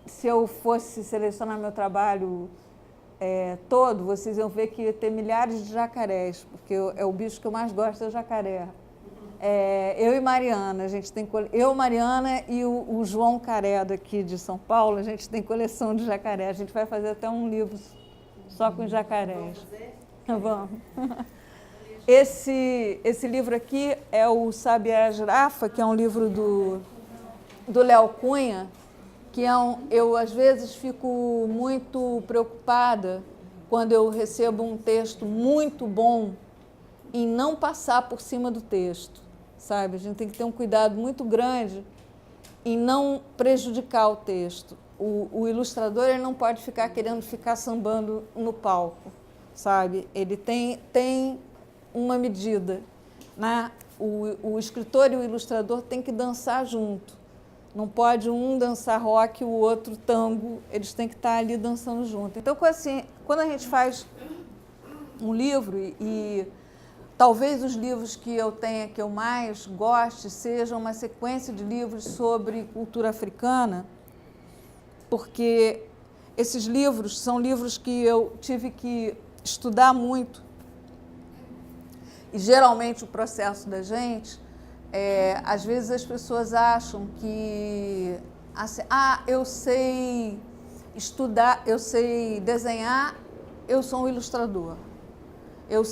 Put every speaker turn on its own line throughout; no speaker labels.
se eu fosse selecionar meu trabalho todo, vocês iam ver que ia ter milhares de jacarés, porque é o bicho que eu mais gosto, é o jacaré. Eu e Mariana, a gente tem eu, Mariana e o João Caré daqui de São Paulo, a gente tem coleção de jacaré. A gente vai fazer até um livro só com jacarés. Vamos. Esse livro aqui é o Sabiá a Girafa, que é um livro do Léo Cunha, que eu às vezes fico muito preocupada quando eu recebo um texto muito bom em não passar por cima do texto, sabe? A gente tem que ter um cuidado muito grande em não prejudicar o texto. O ilustrador ele não pode ficar querendo ficar sambando no palco, sabe? Ele tem uma medida, né? O escritor e o ilustrador têm que dançar junto. Não pode um dançar rock e o outro tango, eles têm que estar ali dançando junto. Então, assim, quando a gente faz um livro, e talvez os livros que eu tenha, que eu mais goste, sejam uma sequência de livros sobre cultura africana, porque esses livros são livros que eu tive que estudar muito. E, geralmente, o processo da gente, às vezes as pessoas acham que, assim, eu sei estudar, eu sei desenhar, eu sou um ilustrador. Eu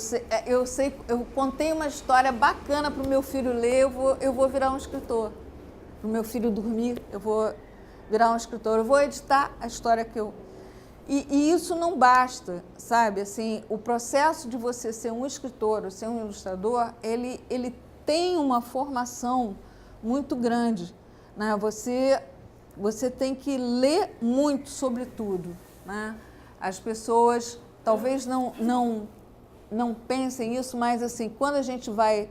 contei uma história bacana para o meu filho ler, eu vou virar um escritor. Para o meu filho dormir, eu vou virar um escritor. Eu vou editar a história que eu... E isso não basta, sabe? Assim, o processo de você ser um escritor ou ser um ilustrador, ele tem uma formação muito grande, né? Você tem que ler muito sobre tudo, né? As pessoas talvez não pensem isso, mas assim, quando a gente vai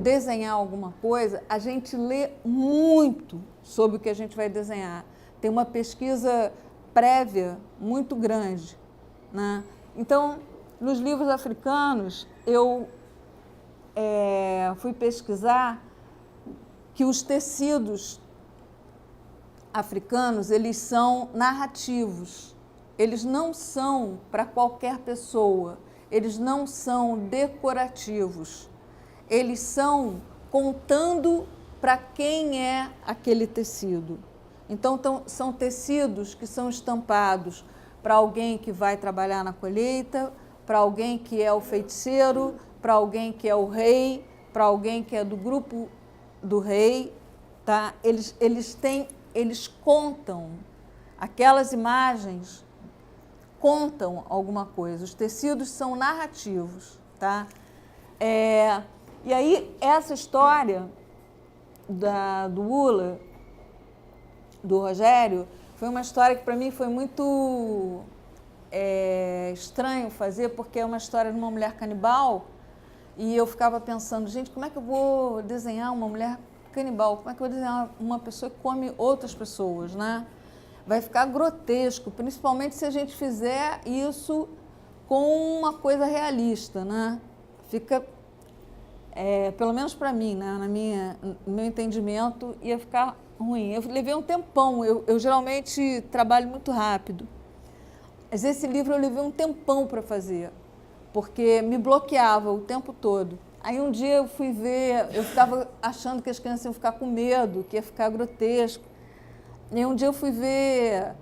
desenhar alguma coisa, a gente lê muito sobre o que a gente vai desenhar. Tem uma pesquisa prévia muito grande, né? Então, nos livros africanos, eu fui pesquisar que os tecidos africanos, eles são narrativos. Eles não são para qualquer pessoa. Eles não são decorativos. Eles são contando para quem é aquele tecido. Então, são tecidos que são estampados para alguém que vai trabalhar na colheita, para alguém que é o feiticeiro, para alguém que é o rei, para alguém que é do grupo do rei, tá? Eles contam, aquelas imagens contam alguma coisa. Os tecidos são narrativos, tá? E aí, essa história do Ula, do Rogério, foi uma história que para mim foi muito estranho fazer, porque é uma história de uma mulher canibal, e eu ficava pensando, gente, como é que eu vou desenhar uma mulher canibal? Como é que eu vou desenhar uma pessoa que come outras pessoas, né? Vai ficar grotesco, principalmente se a gente fizer isso com uma coisa realista, né? Fica, pelo menos para mim, né? No meu entendimento, ia ficar ruim. Eu levei um tempão, eu geralmente trabalho muito rápido, mas esse livro eu levei um tempão para fazer, porque me bloqueava o tempo todo. Aí um dia eu fui ver, eu estava achando que as crianças iam ficar com medo, que ia ficar grotesco. E um dia eu fui ver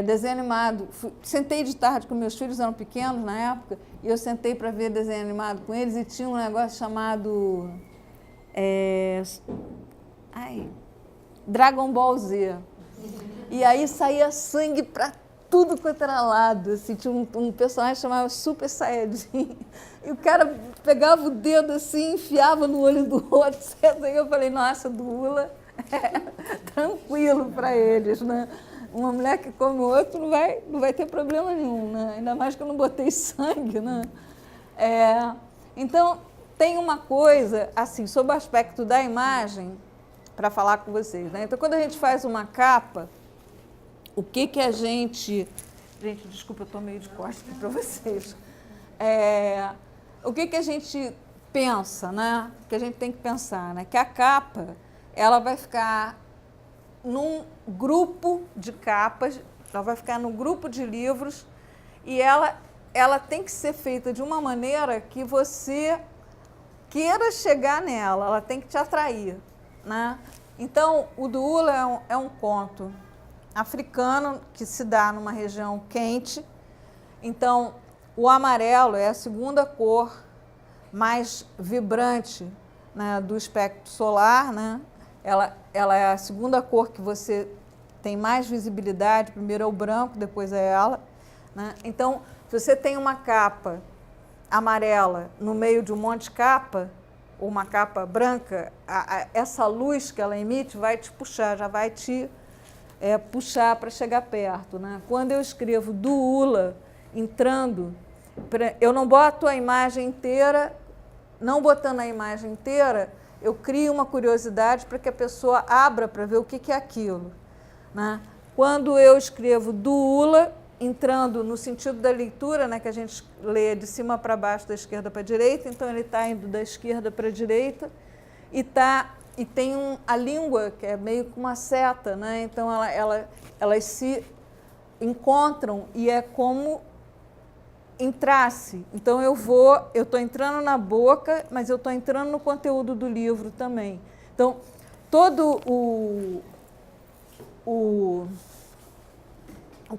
desenho animado. Sentei de tarde, com meus filhos eram pequenos na época, e eu sentei para ver desenho animado com eles, e tinha um negócio chamado Dragon Ball Z. E aí saía sangue para tudo quanto era lado. Assim, tinha um personagem chamado Super Saiyajin. E o cara pegava o dedo assim, enfiava no olho do outro. Aí eu falei, nossa, do Ula tranquilo para eles, né? Uma mulher que come o outro não vai ter problema nenhum, né? Ainda mais que eu não botei sangue, né? Então, tem uma coisa, assim, sobre o aspecto da imagem, para falar com vocês, né? Então, quando a gente faz uma capa, o que a gente... Gente, desculpa, eu estou meio de costas aqui para vocês. O que a gente pensa, né? Que a gente tem que pensar, né? Que a capa, ela vai ficar num grupo de capas, ela vai ficar no grupo de livros e ela tem que ser feita de uma maneira que você queira chegar nela, ela tem que te atrair, né? Então, o Duula é um conto africano que se dá numa região quente. Então, o amarelo é a segunda cor mais vibrante, né, do espectro solar, né? Ela é a segunda cor que você tem mais visibilidade. Primeiro é o branco, depois é ela, né? Então, se você tem uma capa amarela no meio de um monte de capa, ou uma capa branca, essa luz que ela emite vai te puxar, já vai te puxar para chegar perto, né? Quando eu escrevo Duula, entrando, eu não boto a imagem inteira, não botando a imagem inteira, eu crio uma curiosidade para que a pessoa abra para ver o que é aquilo, né? Quando eu escrevo Duula, entrando no sentido da leitura, né, que a gente lê de cima para baixo, da esquerda para a direita, então ele está indo da esquerda para a direita e tem a língua, que é meio que uma seta, né? Então elas se encontram e é como entrasse. Então eu estou entrando na boca, mas eu estou entrando no conteúdo do livro também. Então, todo o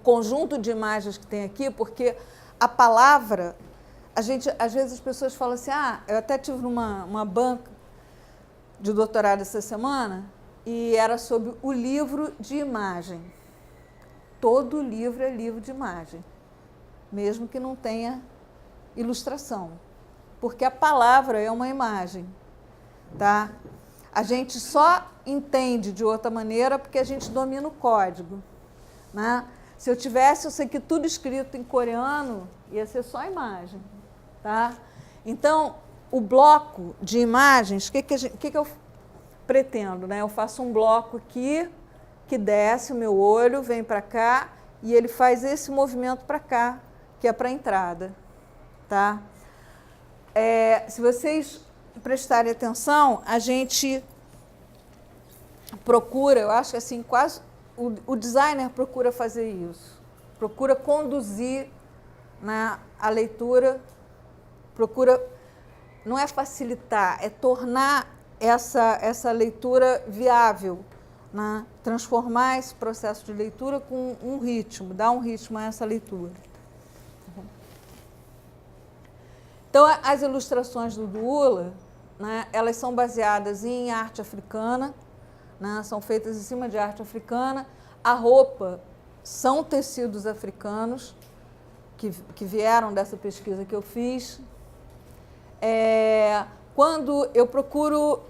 conjunto de imagens que tem aqui, porque a palavra, às vezes as pessoas falam assim, eu até tive uma banca de doutorado essa semana e era sobre o livro de imagem. Todo livro é livro de imagem, mesmo que não tenha ilustração, porque a palavra é uma imagem, tá? A gente só entende de outra maneira porque a gente domina o código, né? Se eu tivesse, eu sei que tudo escrito em coreano ia ser só imagem, tá? Então, o bloco de imagens, o que eu pretendo, né? Eu faço um bloco aqui, que desce o meu olho, vem para cá, e ele faz esse movimento para cá, que é para a entrada, tá? Se vocês prestarem atenção, a gente procura, eu acho que assim, quase o designer procura fazer isso, procura conduzir, né, a leitura, procura, não é facilitar, é tornar essa leitura viável, né? Transformar esse processo de leitura com um ritmo, dar um ritmo a essa leitura. Então, as ilustrações do Duula, né, elas são baseadas em arte africana, né, são feitas em cima de arte africana. A roupa são tecidos africanos que vieram dessa pesquisa que eu fiz. Quando eu procuro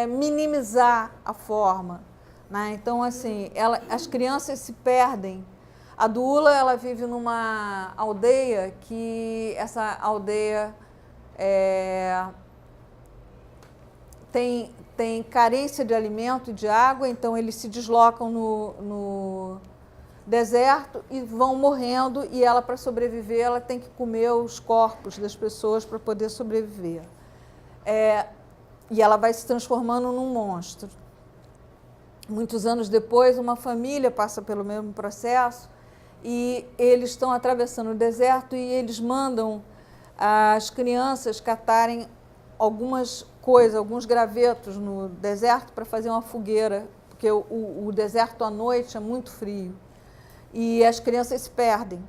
minimizar a forma, né? Então, assim, as crianças se perdem. A Duula, ela vive numa aldeia que essa aldeia tem carência de alimento e de água, então eles se deslocam no deserto e vão morrendo, e ela, para sobreviver, ela tem que comer os corpos das pessoas para poder sobreviver. E ela vai se transformando num monstro. Muitos anos depois, uma família passa pelo mesmo processo e eles estão atravessando o deserto e eles mandam as crianças catarem algumas coisas, alguns gravetos no deserto para fazer uma fogueira, porque o deserto à noite é muito frio e as crianças se perdem.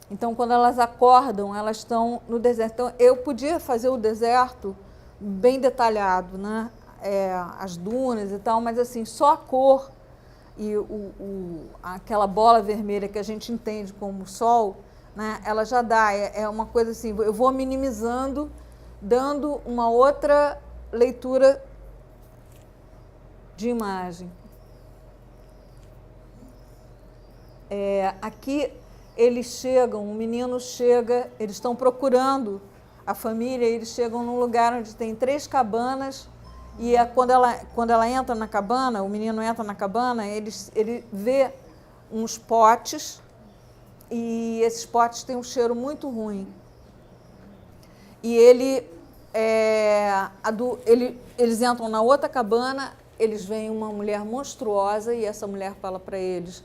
Então, quando elas acordam, elas estão no deserto. Então, eu podia fazer o deserto bem detalhado, né? As dunas e tal, mas assim, só a cor e aquela bola vermelha que a gente entende como sol, né, ela já dá, uma coisa assim, eu vou minimizando, dando uma outra leitura de imagem. Aqui eles chegam, o menino chega, eles estão procurando a família, eles chegam num lugar onde tem 3 cabanas. E quando ela entra na cabana, o menino entra na cabana, ele vê uns potes, e esses potes têm um cheiro muito ruim. E eles entram na outra cabana, eles veem uma mulher monstruosa e essa mulher fala para eles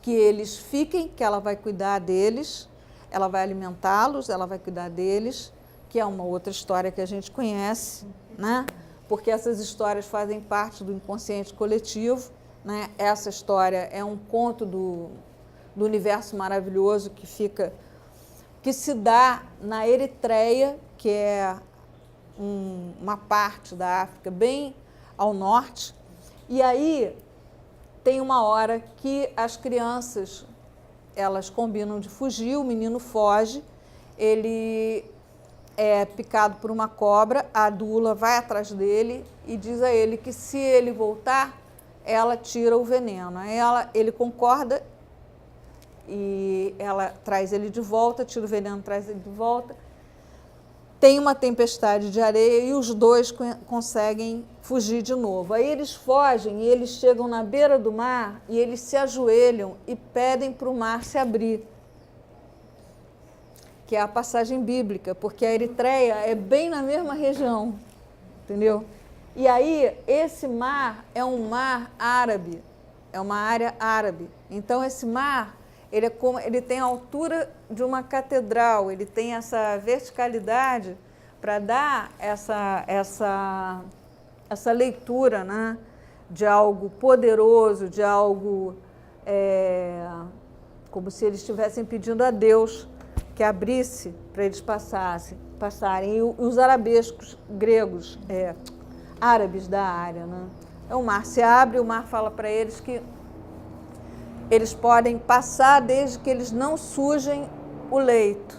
que eles fiquem, que ela vai cuidar deles, ela vai alimentá-los, ela vai cuidar deles, que é uma outra história que a gente conhece, né? Porque essas histórias fazem parte do inconsciente coletivo, né? Essa história é um conto do universo maravilhoso que se dá na Eritreia, que é uma parte da África bem ao norte, e aí tem uma hora que as crianças, elas combinam de fugir, o menino foge, ele é picado por uma cobra, a Dula vai atrás dele e diz a ele que se ele voltar, ela tira o veneno. Aí ele concorda e ela traz ele de volta, tira o veneno, traz ele de volta. Tem uma tempestade de areia e os dois conseguem fugir de novo. Aí eles fogem e eles chegam na beira do mar e eles se ajoelham e pedem para o mar se abrir, que é a passagem bíblica, porque a Eritreia é bem na mesma região, entendeu? E aí esse mar é um mar árabe, é uma área árabe. Então esse mar, ele tem a altura de uma catedral, ele tem essa verticalidade para dar essa leitura, né, de algo poderoso, de algo como se eles estivessem pedindo a Deus que abrisse para eles passarem. E os arabescos gregos, árabes da área, né? O mar se abre, o mar fala para eles que eles podem passar desde que eles não sujem o leito.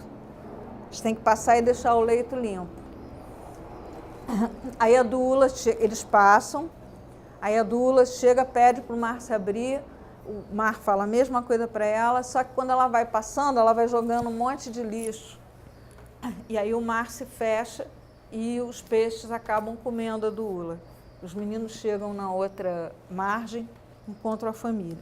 Eles têm que passar e deixar o leito limpo. Aí a Dula, eles passam, aí a Dula chega, pede para o mar se abrir, o mar fala a mesma coisa para ela, só que quando ela vai passando, ela vai jogando um monte de lixo. E aí o mar se fecha e os peixes acabam comendo a Dula. Os meninos chegam na outra margem, encontram a família.